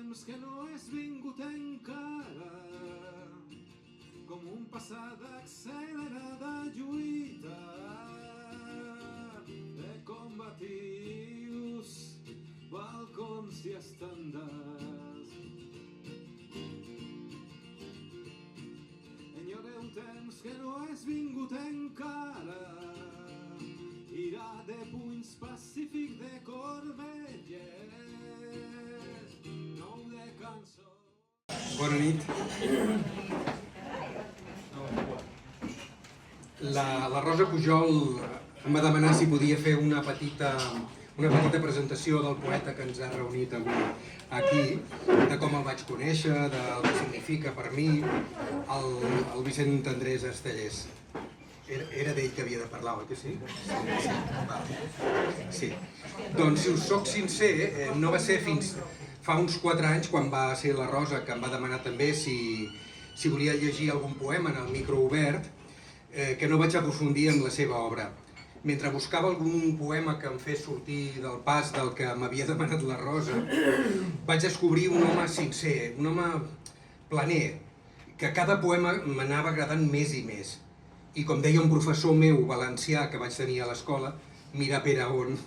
temps que no és vingut encara, com un passat accelerada lluita de combatius balcons i estandards. Enyoreu temps que no és vingut encara, irà de punys pacífic de Corbelles, nou de cançó. Bona nit. La Rosa Pujol em va demanar si podia fer una petita presentació del poeta que ens ha reunit avui aquí, de com el vaig conèixer, del que significa per mi el Vicent Andrés Estellés. Era d'ell que havia de parlar, oi que sí? Sí. Doncs, si us soc sincer, no va ser fins fa uns 4 anys, quan va ser la Rosa, que em va demanar també si volia llegir algun poema en el micro obert, que no vaig aprofundir en la seva obra. Mentre buscava algun poema que em fes sortir del pas del que m'havia demanat la Rosa, vaig descobrir un home sincer, un home planer, que cada poema m'anava agradant més i més. I com deia un professor meu valencià que vaig tenir a l'escola, Mira Pere on,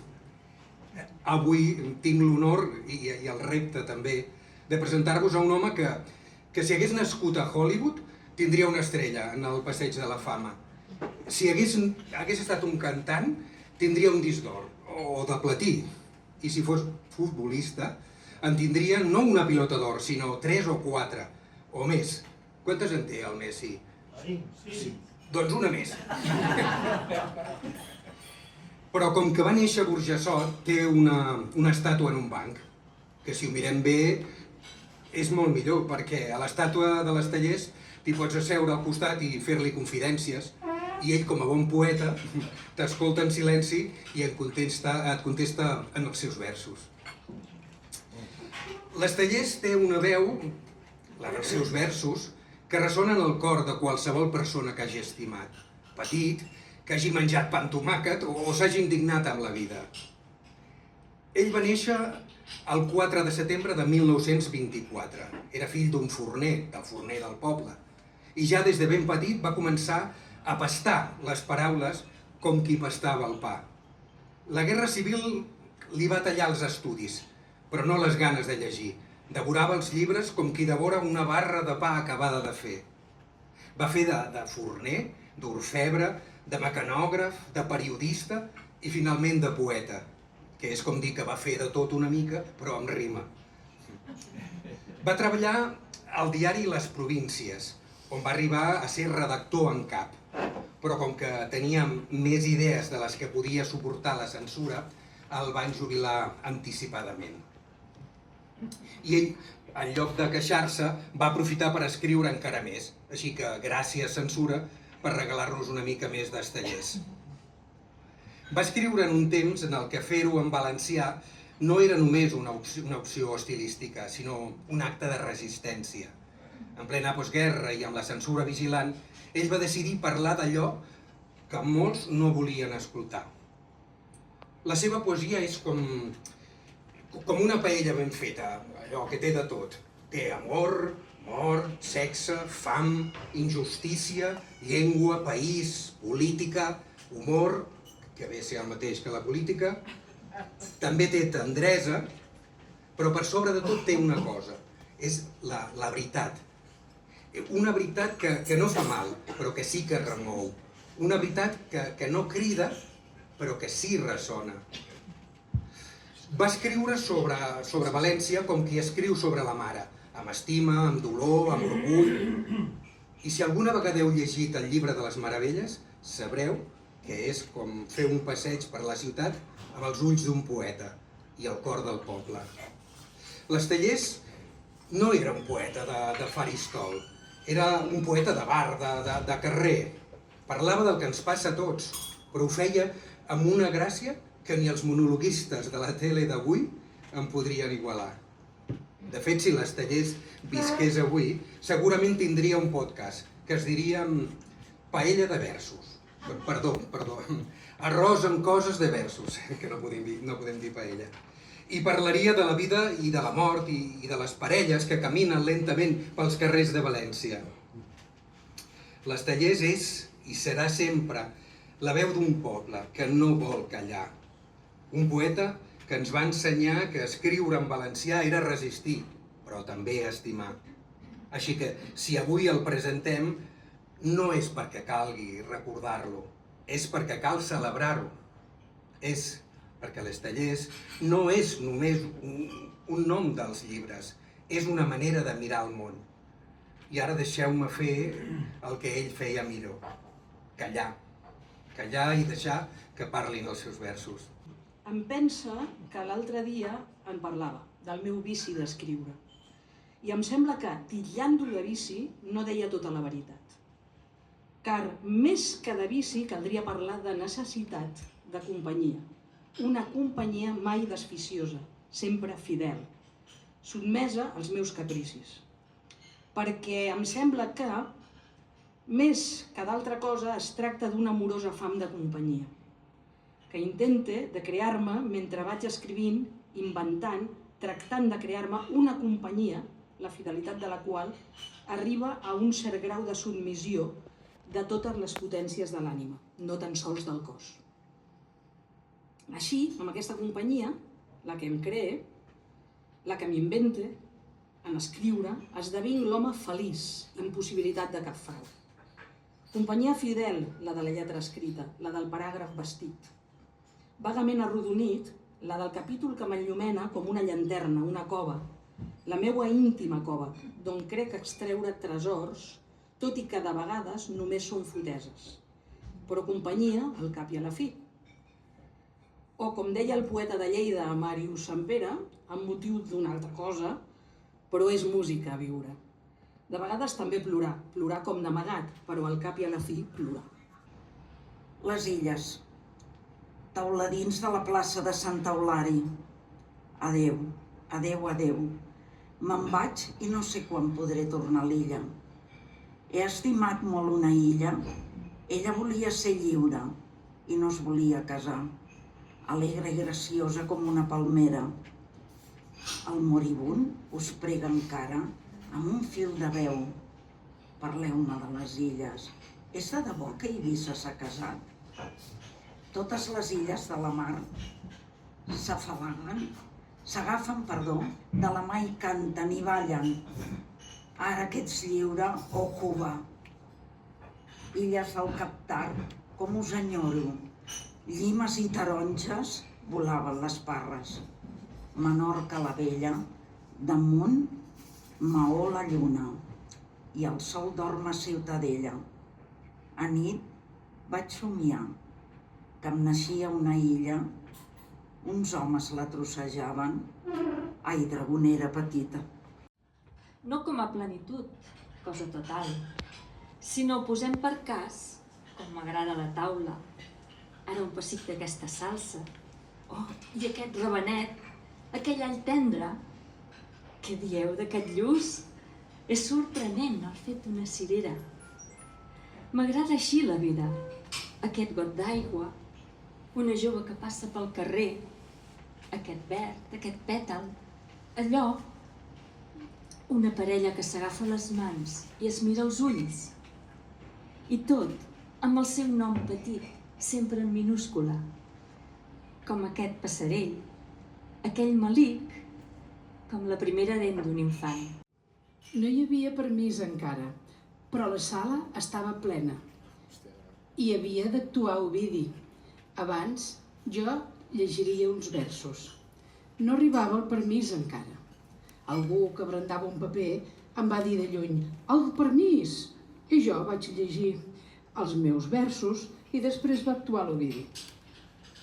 avui tinc l'honor i el repte també de presentar-vos a un home que si hagués nascut a Hollywood tindria una estrella en el passeig de la fama. Si hagués estat un cantant tindria un disc d'or o de platí. I si fos futbolista en tindria no una pilota d'or, sinó 3 o 4 o més. Quantes en té el Messi? Sí. Doncs una més. Però com que va néixer a Burjassot, té una estàtua en un banc, que si ho mirem bé és molt millor, perquè a l'estàtua de l'Estellés t'hi pots asseure al costat i fer-li confidències, i ell, com a bon poeta, t'escolta en silenci i et contesta en els seus versos. L'Estellés té una veu, la dels seus versos, que ressona en el cor de qualsevol persona que hagi estimat, petit, que hagi menjat pa amb tomàquet o s'hagi indignat amb la vida. Ell va néixer el 4 de setembre de 1924. Era fill d'un forner, del forner del poble, i ja des de ben petit va començar a pastar les paraules com qui pastava el pa. La Guerra Civil li va tallar els estudis, però no les ganes de llegir. Devorava els llibres com qui devora una barra de pa acabada de fer. Va fer de forner, d'orfebre, de mecanògraf, de periodista i finalment de poeta, que és com dir que va fer de tot una mica, però amb rima. Va treballar al diari Les Províncies, on va arribar a ser redactor en cap, però com que tenia més idees de les que podia suportar la censura, el van jubilar anticipadament. I ell, en lloc de queixar-se, va aprofitar per escriure encara més, així que gràcies censura per regalar-nos una mica més d'Estellés. Va escriure en un temps en el que fer-ho en valencià no era només una opció estilística, sinó un acte de resistència. En plena postguerra i amb la censura vigilant, ell va decidir parlar d'allò que molts no volien escoltar. La seva poesia és com una paella ben feta, allò que té de tot. Té amor, mort, sexe, fam, injustícia, llengua, país, política, humor, que ve a ser el mateix que la política. També té tendresa, però per sobre de tot té una cosa, és la veritat. Una veritat que no fa mal, però que sí que remou. Una veritat que no crida, però que sí ressona. Va escriure sobre València com qui escriu sobre la mare, amb estima, amb dolor, amb orgull. I si alguna vegada heu llegit el llibre de les Meravelles, sabreu que és com fer un passeig per la ciutat amb els ulls d'un poeta i el cor del poble. L'Estellés no era un poeta de faristol, era un poeta de bar, de carrer. Parlava del que ens passa a tots, però ho feia amb una gràcia que ni els monologuistes de la tele d'avui en podrien igualar. De fet, si l'Estellés visqués avui, segurament tindria un podcast que es diria Paella de versos. Perdó, arròs amb coses de versos, que no podem dir paella. I parlaria de la vida i de la mort i de les parelles que caminen lentament pels carrers de València. l'Estellés és i serà sempre la veu d'un poble que no vol callar. Un poeta que ens va ensenyar que escriure en valencià era resistir, però també estimar. Així que, si avui el presentem, no és perquè calgui recordar-lo, és perquè cal celebrar-ho. És perquè l'Estellés no és només un nom dels llibres, és una manera de mirar el món. I ara deixeu-me fer el que ell feia millor, callar. Callar i deixar que parlin els seus versos. Em pensa que l'altre dia en parlava, del meu vici d'escriure. I em sembla que, titllant-ho de vici, no deia tota la veritat. Car més que de vici caldria parlar de necessitat de companyia. Una companyia mai desficiosa, sempre fidel, sotmesa als meus capricis. Perquè em sembla que, més que d'altra cosa, es tracta d'una amorosa fam de companyia, que intente de crear-me mentre vaig escrivint, inventant, tractant de crear-me una companyia, la fidelitat de la qual arriba a un cert grau de submissió de totes les potències de l'ànima, no tan sols del cos. Així, amb aquesta companyia, la que em cree, la que m'invente, en escriure, esdevinc l'home feliç, impossibilitat de cap frau. Companyia fidel, la de la lletra escrita, la del paràgraf vestit. Vagament arrodonit, la del capítol que m'enllumena com una llanterna, una cova, la meua íntima cova, d'on crec extreure tresors, tot i que de vegades només són foteses. Però companyia al cap i a la fi. O, com deia el poeta de Lleida, Màrius Sampere, amb motiu d'una altra cosa, però és música viure. De vegades també plorar, plorar com d'amagat, però al cap i a la fi plorar. Les Illes, teuladins de la plaça de Santa Eulària. Adéu, adéu, adéu. Me'n vaig i no sé quan podré tornar a l'illa. He estimat molt una illa. Ella volia ser lliure i no es volia casar. Alegre i graciosa com una palmera. El moribund us prega encara amb un fil de veu. Parleu-me de les illes. És de debò que Eivissa s'ha casat? Totes les illes de la mar s'afalaguen, s'agafen, de la mà i canten i ballen. Ara que ets lliure, oh Cuba. Illes del Captar, com us enyoro. Llimes i taronges volaven les parres. Menorca la vella, damunt Maó la lluna, i el sol dorm a Ciutadella. A nit vaig somiar que em naixia una illa, uns homes la trossejaven, ai, dragonera petita. No com a plenitud, cosa total, sinó ho posem per cas, com m'agrada la taula. Ara un pessic d'aquesta salsa, oh, i aquest rabenet, aquell all tendre. Què dieu d'aquest lluç? És sorprenent el fet d'una cirera. M'agrada així la vida, aquest got d'aigua, una jove que passa pel carrer, aquest verd, aquest pètal, allò, una parella que s'agafa les mans i es mira els ulls. I tot amb el seu nom petit, sempre en minúscula, com aquest passarell, aquell melic, com la primera dent d'un infant. No hi havia permís encara, però la sala estava plena. Hi havia d'actuar Ovidi. Abans jo llegiria uns versos. No arribava el permís encara. Algú que brandava un paper em va dir de lluny «El permís!» i jo vaig llegir els meus versos i després va actuar l'Ovidi.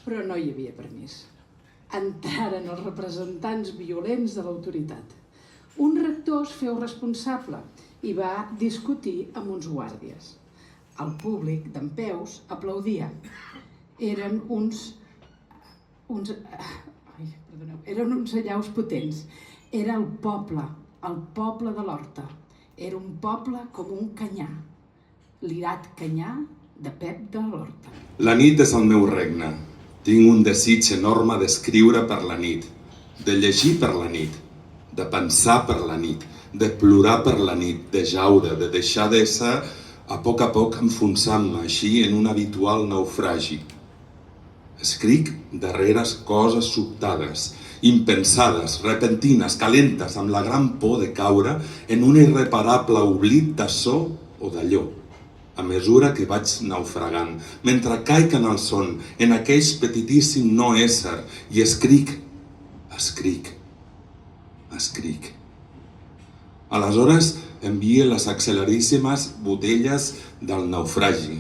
Però no hi havia permís. Entraren els representants violents de l'autoritat. Un rector es feu responsable i va discutir amb uns guàrdies. El públic, dempeus, aplaudia. Eren uns allaus potents. Era el poble de l'Horta. Era un poble com un canyar, l'irat canyar de Pep de l'Horta. La nit és el meu regne. Tinc un desig enorme d'escriure per la nit. de llegir per la nit, de pensar per la nit, de plorar per la nit, de jaure, de deixar d'ésser a poc enfonsant-me així en un habitual naufragi. Escric darreres coses sobtades, impensades, repentines, calentes, amb la gran por de caure en un irreparable oblit d'açò o d'allò, a mesura que vaig naufragant, mentre caic en el son, en aquell petitíssim no ésser, i escric. Aleshores envie les acceleríssimes botelles del naufragi,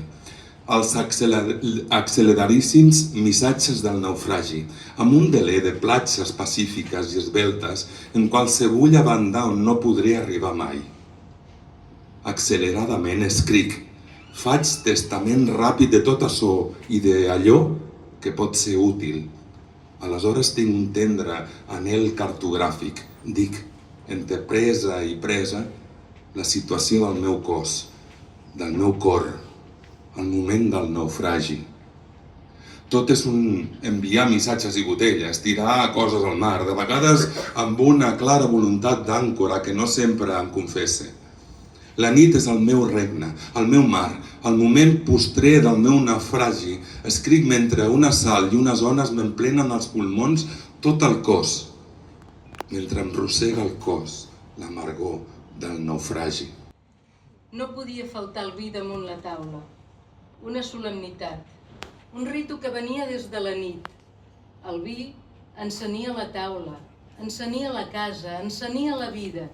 els acceleradíssims missatges del naufragi, amb un deler de platges pacífiques i esbeltes en qualsevulla banda on no podré arribar mai. Acceleradament escric, faig testament ràpid de tot açò i d'allò que pot ser útil. Aleshores tinc un tendre anhel cartogràfic, dic, entre presa i presa, la situació del meu cos, del meu cor, el moment del naufragi. Tot és un enviar missatges i botelles, tirar coses al mar, de vegades amb una clara voluntat d'àncora que no sempre em confesse. La nit és el meu regne, el meu mar, el moment postrer del meu naufragi. Escric mentre una sal i unes ones m'emplenen els pulmons tot el cos, mentre em rossega el cos l'amargor del naufragi. No podia faltar el vi damunt la taula. Una solemnitat, un ritu que venia des de la nit. El vi encenia la taula, encenia la casa, encenia la vida.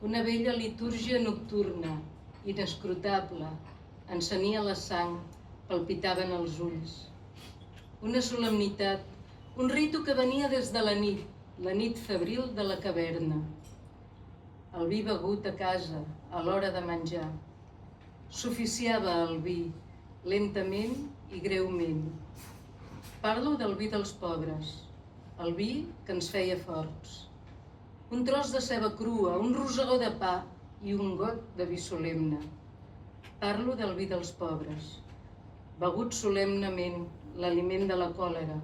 Una vella litúrgia nocturna, inescrutable, encenia la sang, palpitaven els ulls. Una solemnitat, un ritu que venia des de la nit febril de la caverna. El vi begut a casa, a l'hora de menjar. S'oficiava el vi, lentament i greument. Parlo del vi dels pobres, el vi que ens feia forts. Un tros de ceba crua, un rosegó de pa i un got de vi solemne. Parlo del vi dels pobres, begut solemnement, l'aliment de la còlera,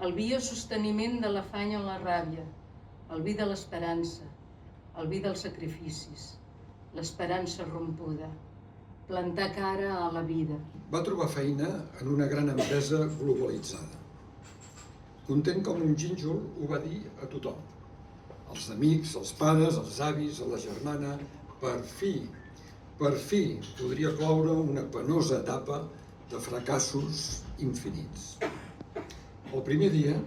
el biososteniment de l'afany o la ràbia, el vi de l'esperança, el vi dels sacrificis, l'esperança rompuda, plantar cara a la vida. Va trobar feina en una gran empresa globalitzada. Content com un gínjol, ho va dir a tothom. Els amics, els pares, els avis, a la germana. Per fi podria cloure una penosa etapa de fracassos infinits. El primer dia,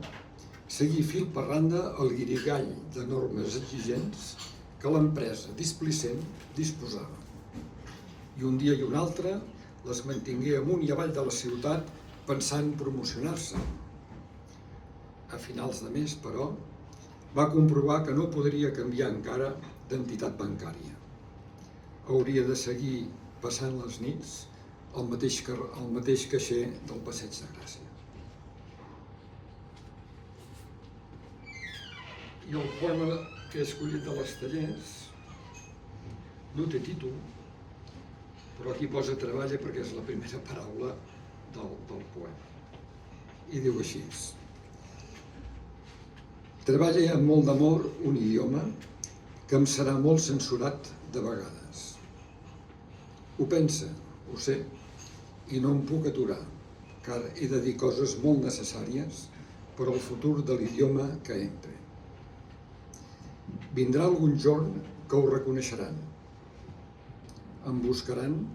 seguir fil per randa el guirigall de normes exigents que l'empresa displicent disposava. I un dia i un altre les mantingué amunt i avall de la ciutat pensant promocionar-se. A finals de mes, però, va comprovar que no podria canviar encara d'entitat bancària. Hauria de seguir passant les nits al mateix caixer del Passeig de Gràcia. I el poema que he escollit de les Tallers no té títol, però aquí posa treballa perquè és la primera paraula del poema. I diu així: treballa amb molt d'amor un idioma que em serà molt censurat de vegades. Ho pensa, ho sé, i no em puc aturar, car he de dir coses molt necessàries per al futur de l'idioma que empre. Vindrà algun jorn que ho reconeixeran. Em buscaran,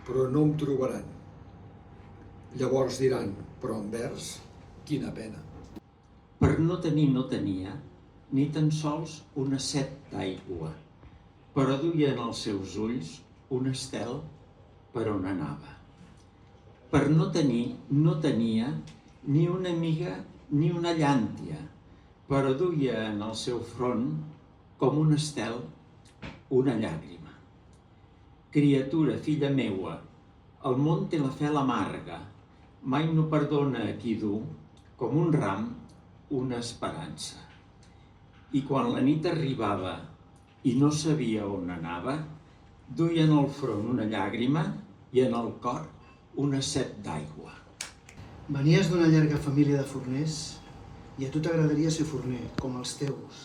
però no em trobaran. Llavors diran, però en vers, quina pena. Per no tenir no tenia, ni tan sols una set d'aigua, però duia en els seus ulls un estel per on anava. Per no tenir no tenia ni una amiga ni una llàntia, però duia en el seu front, com un estel, una llàgrima. Criatura, filla meua, el món té la fel amarga, mai no perdona a qui du, com un ram, una esperança. I quan la nit arribava i no sabia on anava, duia en el front una llàgrima i en el cor una set d'aigua. Venies d'una llarga família de forners I a tu t'agradaria ser forner, com els teus,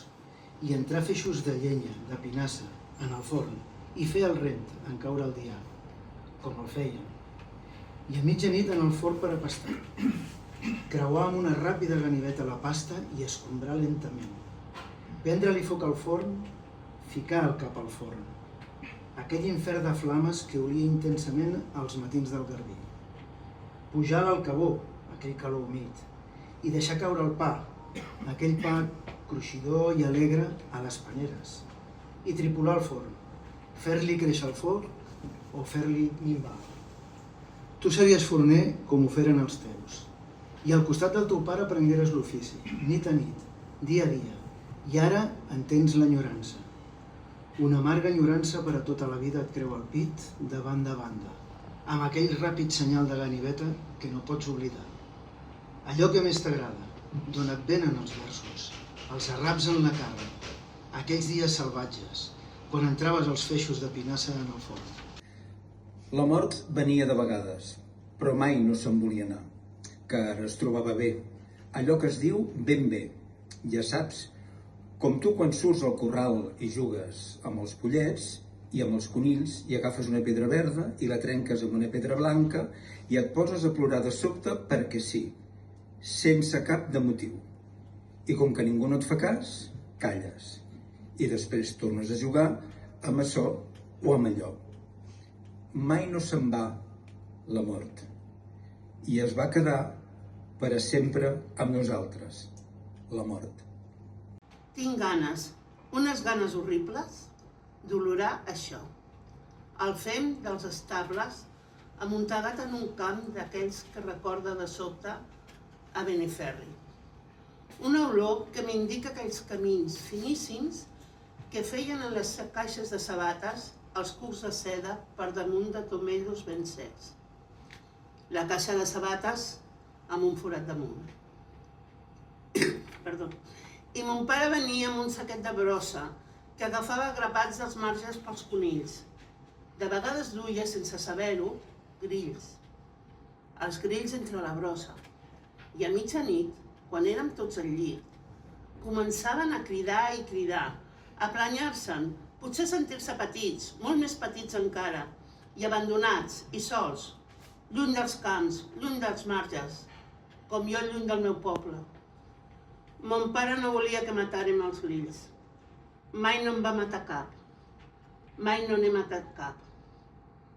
i entrar feixos de llenya, de pinassa, en el forn, i fer el rent en caure el dia, com el feien. I a mitjanit en el forn per a pastar. Creuar amb una ràpida ganiveta la pasta i escombrar lentament. Prendre-li foc al forn, ficar el cap al forn. Aquell infern de flames que olia intensament als matins del garbí. Pujar al cabó, aquell calor humit, i deixar caure el pa, aquell pa cruixidor i alegre a les paneres, i tripular el forn, fer-li créixer el foc o fer-li minvar. Tu series forner com ho feren els teus, i al costat del teu pare aprengueres l'ofici, nit a nit, dia a dia, i ara en tens l'enyorança. Una amarga enyorança per a tota la vida et creu el pit de banda a banda, amb aquell ràpid senyal de ganiveta que no pots oblidar. Allò que més t'agrada, d'on et venen els versos, els arraps en la cara, aquells dies salvatges, quan entraves als feixos de pinassa en el forn. La mort venia de vegades, però mai no se'n volia anar, car es trobava bé, allò que es diu ben bé, ja saps, com tu quan surts al corral i jugues amb els pollets i amb els conills i agafes una pedra verda i la trenques amb una pedra blanca i et poses a plorar de sobte perquè sí, sense cap de motiu. I com que ningú no et fa cas, calles. I després tornes a jugar amb açò o amb allò. Mai no se'n va la mort. I es va quedar per a sempre amb nosaltres, la mort. Tinc ganes, unes ganes horribles, d'olorar això. El fem dels estables, amuntegat en un camp d'aquells que recorda de sobte a Beneferri. Una olor que m'indica aquells camins finíssims que feien en les caixes de sabates els cucs de seda per damunt de tomellos ben secs. La caixa de sabates amb un forat damunt. Perdó. I mon pare venia amb un saquet de brossa que agafava grapats dels marges pels conills. De vegades duia, sense saber-ho, grills. Els grills entre la brossa. I a mitjanit, quan érem tots al llit, començaven a cridar i cridar, a planyar-se'n, potser sentir-se petits, molt més petits encara, i abandonats, i sols, lluny dels camps, lluny dels marges, com jo lluny del meu poble. Mon pare no volia que matàrem els grills. Mai no em va matar cap. Mai no n'he matat cap.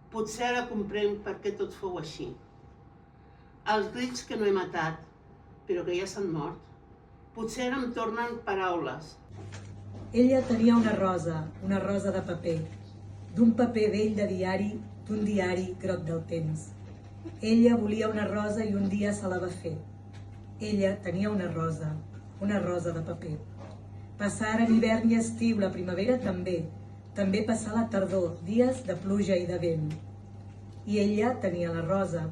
Potser ara comprenc per què tot fou així. Els grills que no he matat, però que ja s'han mort, potser ara em tornen paraules. Ella tenia una rosa de paper, d'un paper vell de diari, d'un diari groc del temps. Ella volia una rosa i un dia se la va fer. Ella tenia una rosa de paper. Passaren hivern i estiu, la primavera també. També passà la tardor, dies de pluja i de vent. I ella tenia la rosa,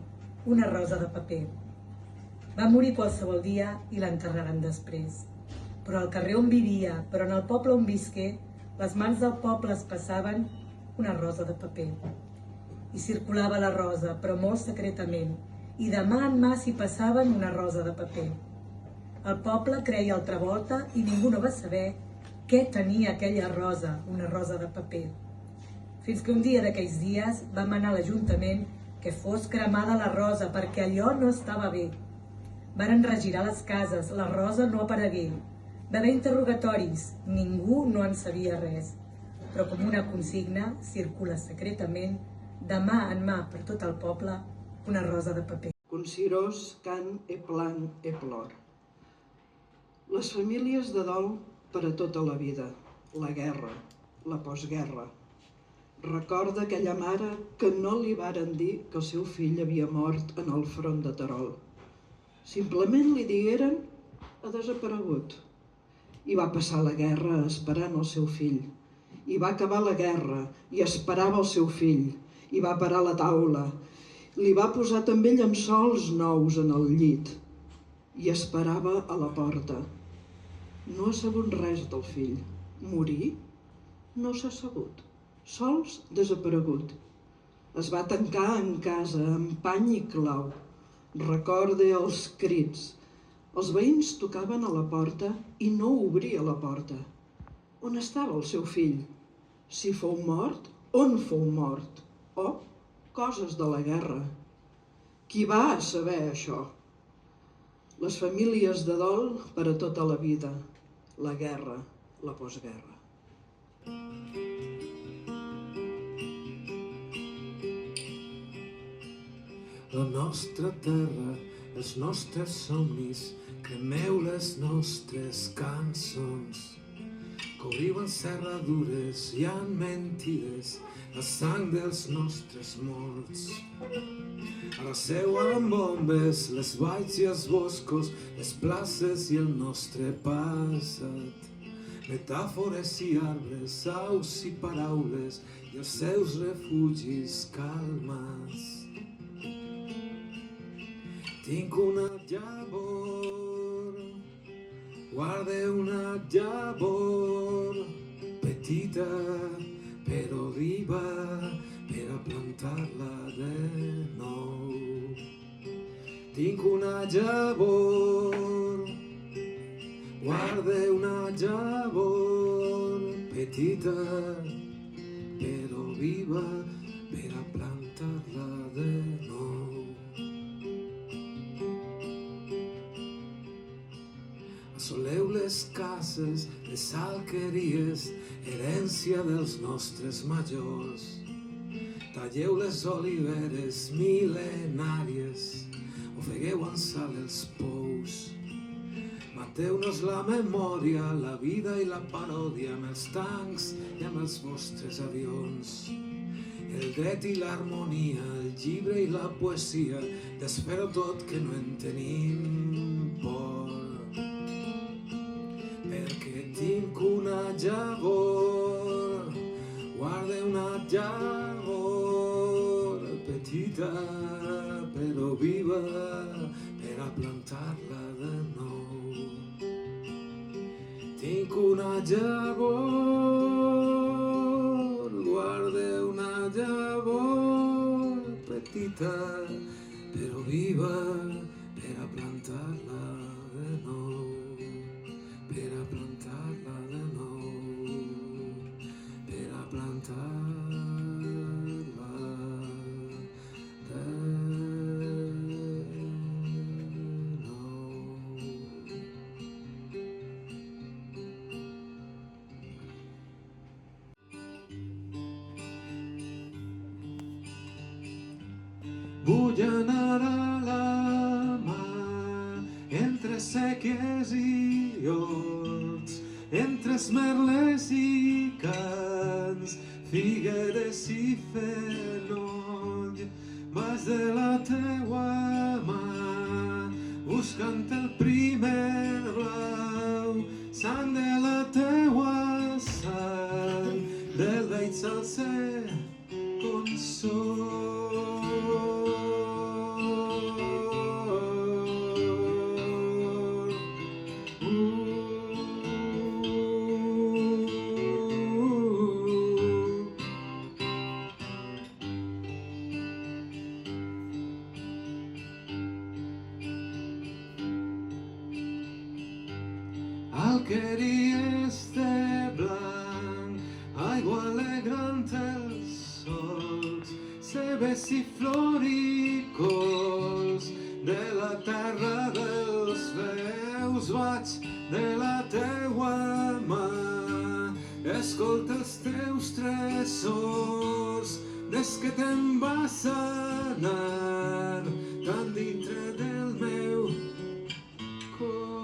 una rosa de paper. Va morir qualsevol dia i l'enterraren després. Però al carrer on vivia, però en el poble on visqué, les mans del poble es passaven una rosa de paper. I circulava la rosa, però molt secretament, i de mà en mà s'hi passaven una rosa de paper. El poble creia altra volta i ningú no va saber què tenia aquella rosa, una rosa de paper. Fins que un dia d'aquells dies vam anar a l'Ajuntament que fos cremada la rosa perquè allò no estava bé. Varen regirar les cases, la rosa no aparegué. Va haver interrogatoris, ningú no en sabia res. Però com una consigna, circula secretament, de mà en mà per tot el poble, una rosa de paper. Consirós can e plan e plor. Les famílies de dol per a tota la vida, la guerra, la postguerra. Recorda aquella mare que no li varen dir que el seu fill havia mort en el front de Terol. Simplement li digueren ha desaparegut. I va passar la guerra esperant el seu fill. I va acabar la guerra i esperava el seu fill. I va parar la taula. Li va posar també llençols nous en el llit. I esperava a la porta. No ha sabut res del fill. Morir? No s'ha sabut. Sols desaparegut. Es va tancar en casa amb pany i clau. Recorde els crits, Els veïns tocaven a la porta i no obria la porta. On estava el seu fill? Si fou mort, on fou mort? O coses de la guerra. Qui va a saber això? Les famílies de dol per a tota la vida. La guerra, la postguerra. La nostra terra, els nostres somnis, cremeu les nostres cançons. Cobriu en serradures, hi ha mentides, la sang dels nostres morts. Arraseu amb bombes les valls i els boscos, les places i el nostre passat. Metàfores i arbres, aus i paraules i els seus refugis calmats. Tinc una llavor, guarde una llavor, petita però viva, per a plantar-la de nou. Tinc una llavor, guarde una llavor, petita però viva, per a plantar-la de nou. Assoleu les cases, les alqueries, herència dels nostres majors. Talleu les oliveres mil·lenàries, ofegueu en sal els pous. Mateu-nos la memòria, la vida i la paròdia amb els tancs i amb els vostres avions. El dret i l'harmonia, el llibre i la poesia, desfer-ho tot que no en tenim por. Perquè tinc una llavor, guarde una llavor, petita però viva, per a plantar-la de nou. Tinc una llavor, guarde una llavor, petita però viva, per a plantar-la de nou. Per a plantar-la de nou, per a plantar-la de nou. Vull anar a la mar, entre seques i horts, entre esmerles i cans, figueres i fenoll, baix de la teua mà, buscant el primer blau, sang de la teua sang, del vell salser consol. Alqueries de blanc, aigua alegrant els sols, cebes i floricols de la terra dels veus, vaig de la teua mà, escolta els teus tresors, des que te'n vas anar, tan dintre del meu cor.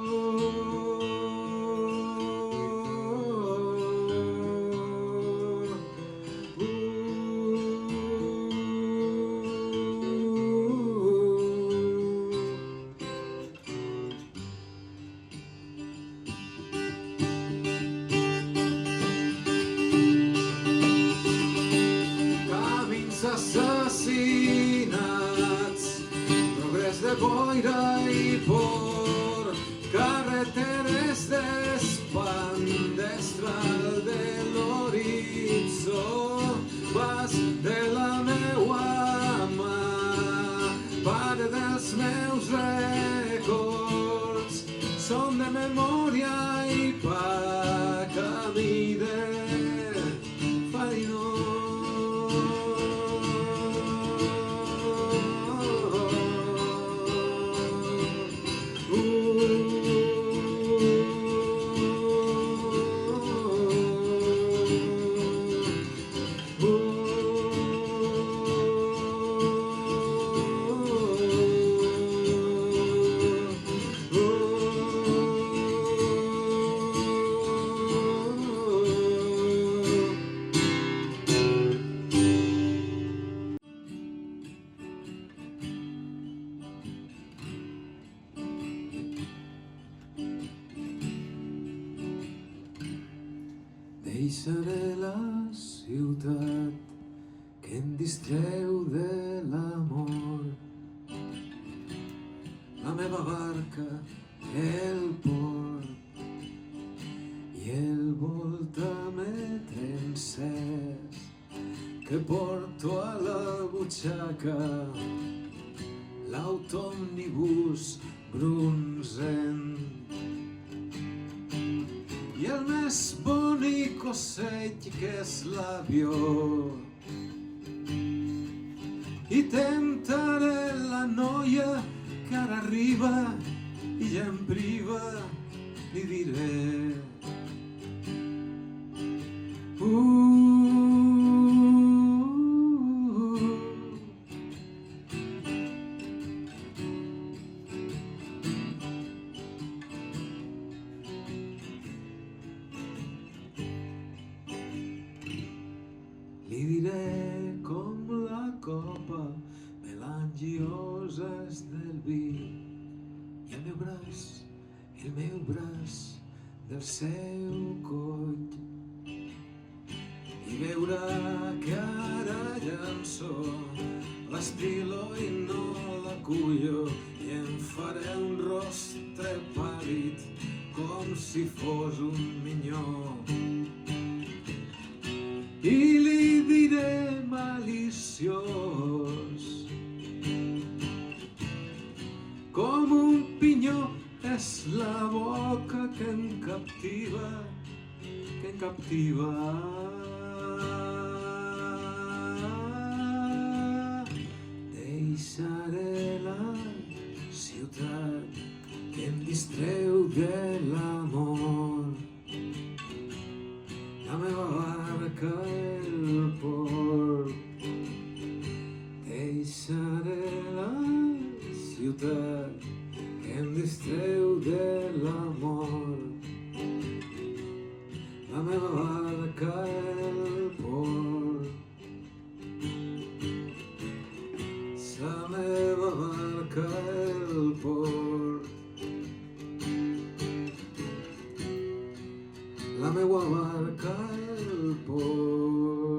Assassinats, progrés de por la ciutat que em distreu de l'amor. La meva barca, el port i el voltamètre encès que porto a la butxaca, l'autoòmnibus brunzent i el més bonic ocell que és l'avió. I temptaré la noia que ara arriba i ja em priva, li diré li diré com la copa melangiosa és del vi i el meu braç del seu coll, i veurà que ara llanço l'estilo i no l'acullo i em faré un rostre pàl·lid com si fos un minyó. I li diré maliciós com un pinyó és la boca que em captiva, Deixaré la ciutat que em distreu de l'amor, la meva barca el port. Deixaré la ciutat que em distreu de l'amor, la meva barca el port. La meva barca el port. La meua barca el port.